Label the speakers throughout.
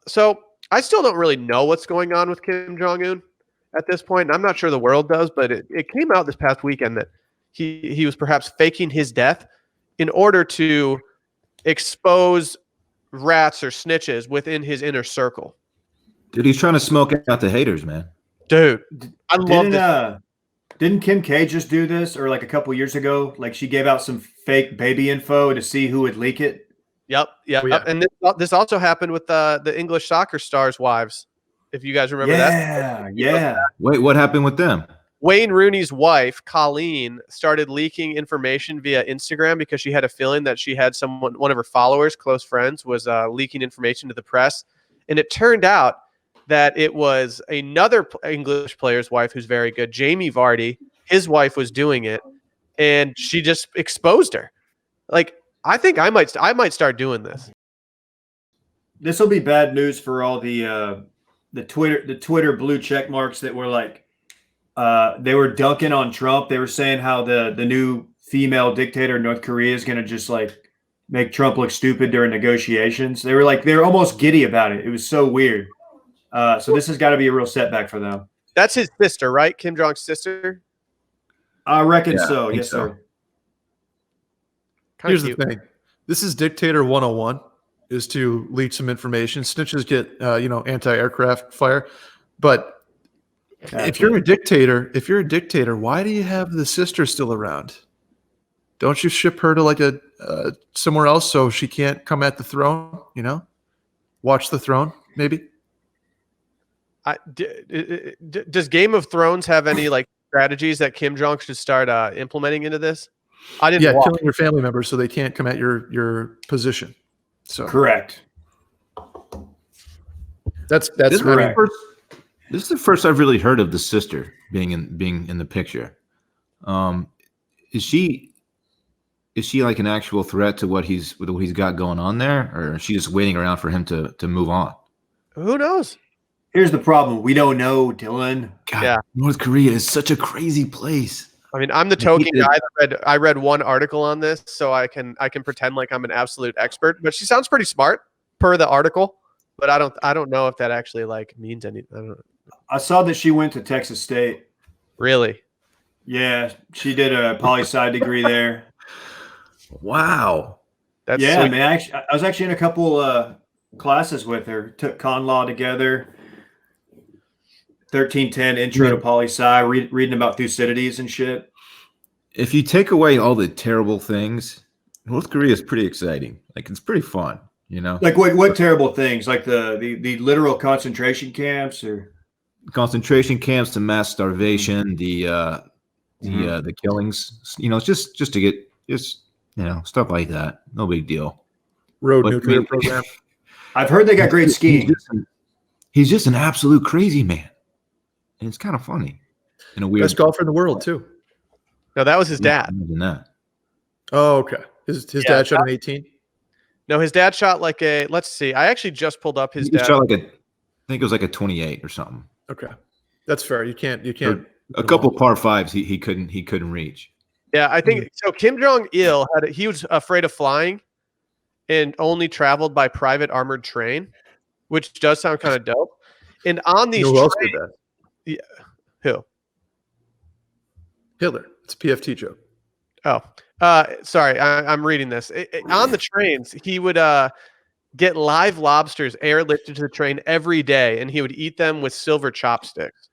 Speaker 1: So I still don't really know what's going on with Kim Jong Un at this point, and I'm not sure the world does. But it came out this past weekend that he was perhaps faking his death in order to expose rats or snitches within his inner circle.
Speaker 2: Dude, he's trying to smoke out the haters, man.
Speaker 1: Dude, I love this.
Speaker 3: Didn't Kim K just do this, or like a couple years ago? Like she gave out some fake baby info to see who would leak it.
Speaker 1: Yep.
Speaker 4: Oh, yeah.
Speaker 1: And this also happened with the English soccer stars' wives. If you guys remember that.
Speaker 3: Yeah.
Speaker 2: Wait, what happened with them?
Speaker 1: Wayne Rooney's wife, Colleen, started leaking information via Instagram because she had a feeling that she had one of her followers, close friends, was leaking information to the press. And it turned out that it was another English player's wife who's very good, Jamie Vardy. His wife was doing it, and she just exposed her. Like, I think I might start doing this.
Speaker 3: This will be bad news for all the Twitter blue check marks that were like, they were dunking on Trump. They were saying how the new female dictator in North Korea is going to just like make Trump look stupid during negotiations. They were almost giddy about it. It was so weird. So this has got to be a real setback for them.
Speaker 1: That's his sister, right? Kim Jong's sister?
Speaker 3: I reckon so. Yes, sir.
Speaker 4: Here's the thing. This is Dictator 101, is to leak some information. Snitches get, anti-aircraft fire. But if you're a dictator, why do you have the sister still around? Don't you ship her to like somewhere else so she can't come at the throne, Watch the throne, maybe?
Speaker 1: Does Game of Thrones have any like strategies that Kim Jong should start implementing into this? I didn't.
Speaker 4: Yeah, killing your family members so they can't come at your position. So
Speaker 3: correct.
Speaker 4: That's
Speaker 3: correct.
Speaker 2: This is the first I've really heard of the sister being in the picture. Is she like an actual threat to what he's got going on there, or is she just waiting around for him to move on?
Speaker 1: Who knows?
Speaker 3: Here's the problem. We don't know, Dylan.
Speaker 2: God, yeah. North Korea is such a crazy place.
Speaker 1: I mean, I'm the token guy that I read one article on this, so I can pretend like I'm an absolute expert. But she sounds pretty smart per the article. But I don't know if that actually like means anything. I don't know.
Speaker 3: I saw that she went to Texas State.
Speaker 1: Really?
Speaker 3: Yeah, she did a poli-sci degree there.
Speaker 2: Wow.
Speaker 1: That's
Speaker 3: yeah,
Speaker 1: sweet.
Speaker 3: man. I was actually in a couple classes with her. Took con law together. 1310 intro to poli-sci, reading about Thucydides and shit.
Speaker 2: If you take away all the terrible things, North Korea is pretty exciting. Like, it's pretty fun,
Speaker 3: Like what terrible things? Like the literal concentration camps, or
Speaker 2: concentration camps, the mass starvation, the killings. Just to get stuff like that. No big deal.
Speaker 4: Nuclear program.
Speaker 3: I've heard they got great skiing.
Speaker 2: He's just an absolute crazy man. And it's kind of funny in a weird.
Speaker 4: Best golfer in the world too.
Speaker 1: No, that was his dad.
Speaker 4: Oh, okay. His dad shot an 18.
Speaker 1: No, his dad shot like a. Let's see. I actually just pulled up his dad.
Speaker 2: Shot like I think it was like a 28 or something.
Speaker 4: Okay, that's fair. You can't.
Speaker 2: A couple par fives he couldn't reach.
Speaker 1: Yeah, I think so. Kim Jong Il he was afraid of flying, and only traveled by private armored train, which does sound kind of dope. And on these,
Speaker 4: who else did that?
Speaker 1: Yeah. Who?
Speaker 4: Hitler. It's a PFT joke.
Speaker 1: Oh, sorry. I'm reading this. On the trains, he would get live lobsters airlifted to the train every day, and he would eat them with silver chopsticks.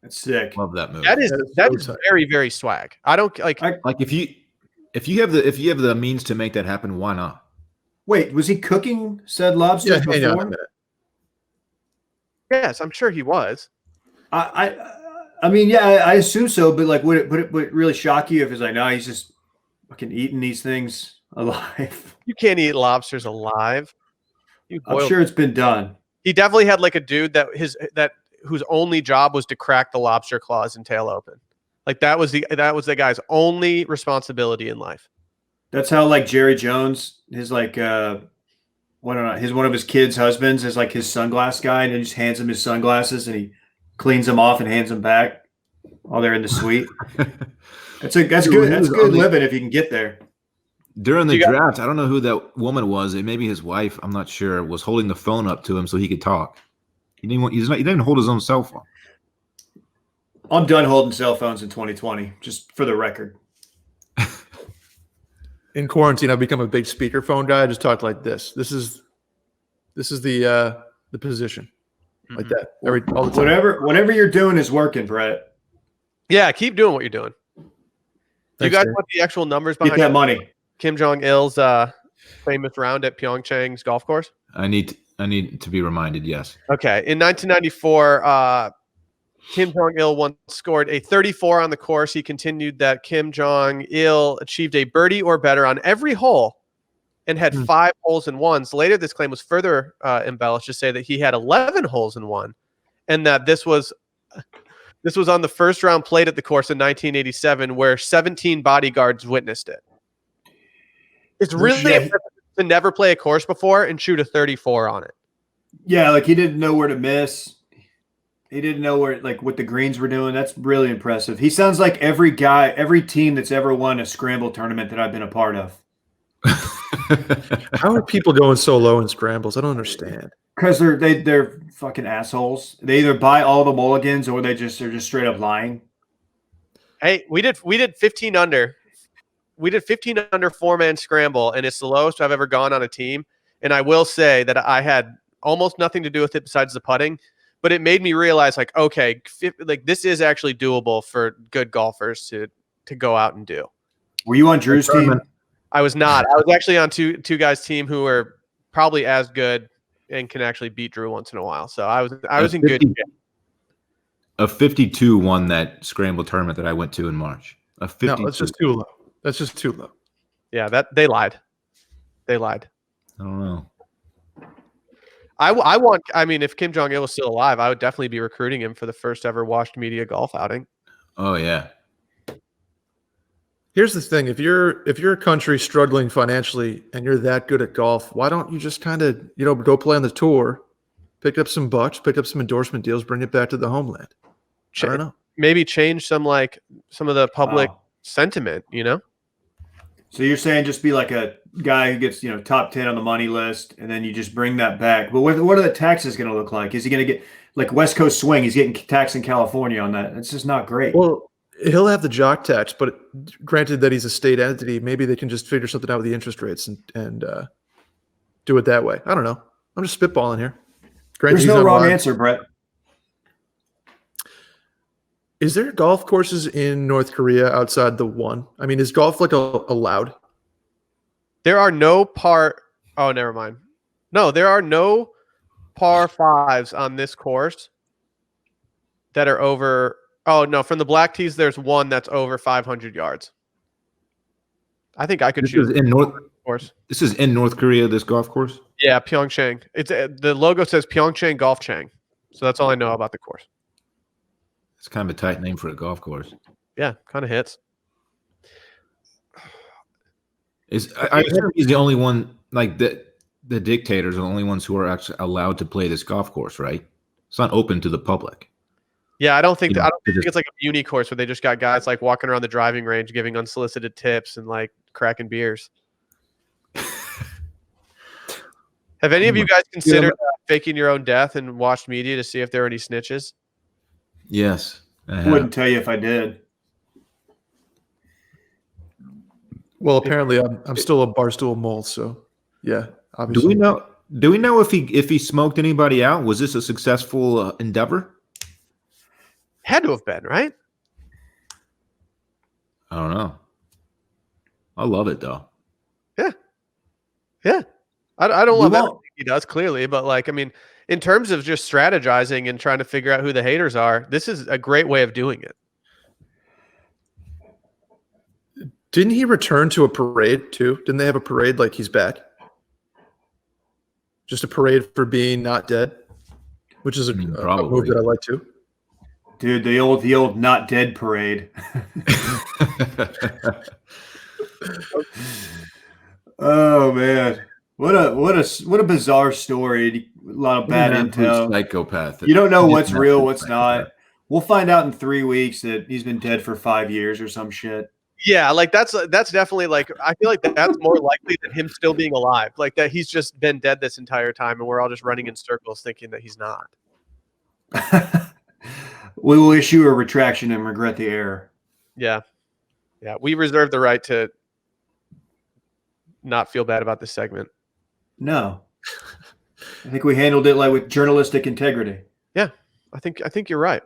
Speaker 3: That's sick.
Speaker 2: Love that movie.
Speaker 1: That is very, very swag. I don't like
Speaker 2: if you have the means to make that happen, why not?
Speaker 3: Wait, was he cooking said lobsters before?
Speaker 4: Hang on a minute.
Speaker 1: Yes, I'm sure he was.
Speaker 3: I mean, yeah, I assume so, but like, would it really shock you if it's like, no, he's just fucking eating these things alive?
Speaker 1: You can't eat lobsters alive.
Speaker 3: I'm sure it's been done.
Speaker 1: He definitely had like a dude whose only job was to crack the lobster claws and tail open. Like that was the guy's only responsibility in life.
Speaker 3: That's how like Jerry Jones, his like one of his kids' husbands is like his sunglass guy, and he just hands him his sunglasses and he cleans them off and hands them back while they're in the suite. That's good. That's good living if you can get there.
Speaker 2: during the
Speaker 1: You got-
Speaker 2: draft, I don't know who that woman was. It may be his wife. I'm not sure. Was holding the phone up to him so he could talk. He didn't. He didn't even hold his own cell phone.
Speaker 3: I'm done holding cell phones in 2020, just for the record.
Speaker 4: In quarantine, I've become a big speakerphone guy. I just talk like this. This is the position, like that all the time.
Speaker 3: Whatever you're doing is working, Brett.
Speaker 1: Yeah, keep doing what you're doing. Do you
Speaker 4: Thanks,
Speaker 1: guys
Speaker 4: Dave.
Speaker 1: want the actual numbers
Speaker 3: Get
Speaker 1: behind
Speaker 3: that money.
Speaker 1: Kim Jong Il's famous round at Pyeongchang's golf course?
Speaker 2: I need to be reminded. Yes.
Speaker 1: Okay, in 1994, Kim Jong Il once scored a 34 on the course. He continued that Kim Jong Il achieved a birdie or better on every hole and had 5 holes in ones. Later, this claim was further embellished to say that he had 11 holes in one, and that this was on the first round played at the course in 1987, where 17 bodyguards witnessed it. It's really impressive to never play a course before and shoot a 34 on it.
Speaker 3: Yeah, like he didn't know where to miss. He didn't know what the greens were doing. That's really impressive. He sounds like every team that's ever won a scramble tournament that I've been a part of.
Speaker 4: How are people going so low in scrambles? I don't understand.
Speaker 3: Because they're fucking assholes. They either buy all the mulligans or they're just straight up lying.
Speaker 1: Hey, we did 15 under. We did 15 under 4-man scramble, and it's the lowest I've ever gone on a team. And I will say that I had almost nothing to do with it besides the putting, but it made me realize, like, okay, this is actually doable for good golfers to go out and do.
Speaker 3: Were you on Drew's team?
Speaker 1: I was not. I was actually on two guys' team who were probably as good and can actually beat Drew once in a while. So I was in good shape.
Speaker 2: A 52 won that scramble tournament that I went to in March. A 52.
Speaker 4: No, that's just too low. That's just too low.
Speaker 1: Yeah, they lied. They lied.
Speaker 2: I don't know.
Speaker 1: I mean, if Kim Jong Il was still alive, I would definitely be recruiting him for the first ever washed media golf outing.
Speaker 2: Oh yeah.
Speaker 4: Here's the thing: if you're a country struggling financially and you're that good at golf, why don't you just kind of go play on the tour, pick up some bucks, pick up some endorsement deals, bring it back to the homeland? I don't know.
Speaker 1: Maybe change some of the public sentiment.
Speaker 3: So you're saying just be like a guy who gets top 10 on the money list, and then you just bring that back. But what are the taxes going to look like? Is he going to get like West Coast swing? He's getting taxed in California on that. It's just not great.
Speaker 4: Well, he'll have the jock tax, but granted that he's a state entity, maybe they can just figure something out with the interest rates and do it that way. I don't know. I'm just spitballing here. Granted,
Speaker 3: there's no wrong answer, Brett.
Speaker 4: Is there golf courses in North Korea outside the one? I mean, is golf allowed?
Speaker 1: There are no oh, never mind. No, there are no par 5s on this course that are over. Oh no, from the black tees, there's one that's over 500 yards. I think I could shoot
Speaker 2: in North
Speaker 1: course.
Speaker 2: This is in North Korea. This golf course.
Speaker 1: Yeah, Pyeongchang. It's the logo says Pyeongchang Golf Chang, so that's all I know about the course.
Speaker 2: It's kind of a tight name for a golf course.
Speaker 1: Yeah, kind of hits.
Speaker 2: I assume he's the only one, like the dictators are the only ones who are actually allowed to play this golf course, right? It's not open to the public.
Speaker 1: Yeah, I don't think it's like a uni course where they just got guys like walking around the driving range giving unsolicited tips and like cracking beers. Have any of you guys considered faking your own death and watched media to see if there are any snitches?
Speaker 2: Yes.
Speaker 3: I wouldn't tell you if I did.
Speaker 4: Well, apparently I'm still a Barstool mole, so yeah, obviously.
Speaker 2: Do we know if he smoked anybody out? Was this a successful endeavor?
Speaker 1: Had to have been, right?
Speaker 2: I don't know. I love it though.
Speaker 1: Yeah. I don't love everything he does, clearly, but like, I mean, in terms of just strategizing and trying to figure out who the haters are, this is a great way of doing it.
Speaker 4: Didn't he return to a parade too? Didn't they have a parade like he's back? Just a parade for being not dead, which is a move that I like too.
Speaker 3: Dude, the old not dead parade. Oh man. What a bizarre story. A lot of bad intel.
Speaker 2: Psychopath.
Speaker 3: You don't know what's real, what's not. We'll find out in 3 weeks that he's been dead for 5 years or some shit.
Speaker 1: Yeah, like that's definitely like I feel like that's more likely than him still being alive. Like that he's just been dead this entire time, and we're all just running in circles thinking that he's not.
Speaker 3: We will issue a retraction and regret the error.
Speaker 1: Yeah, yeah. We reserve the right to not feel bad about this segment.
Speaker 3: No, I think we handled it like with journalistic integrity.
Speaker 1: Yeah, I think you're right.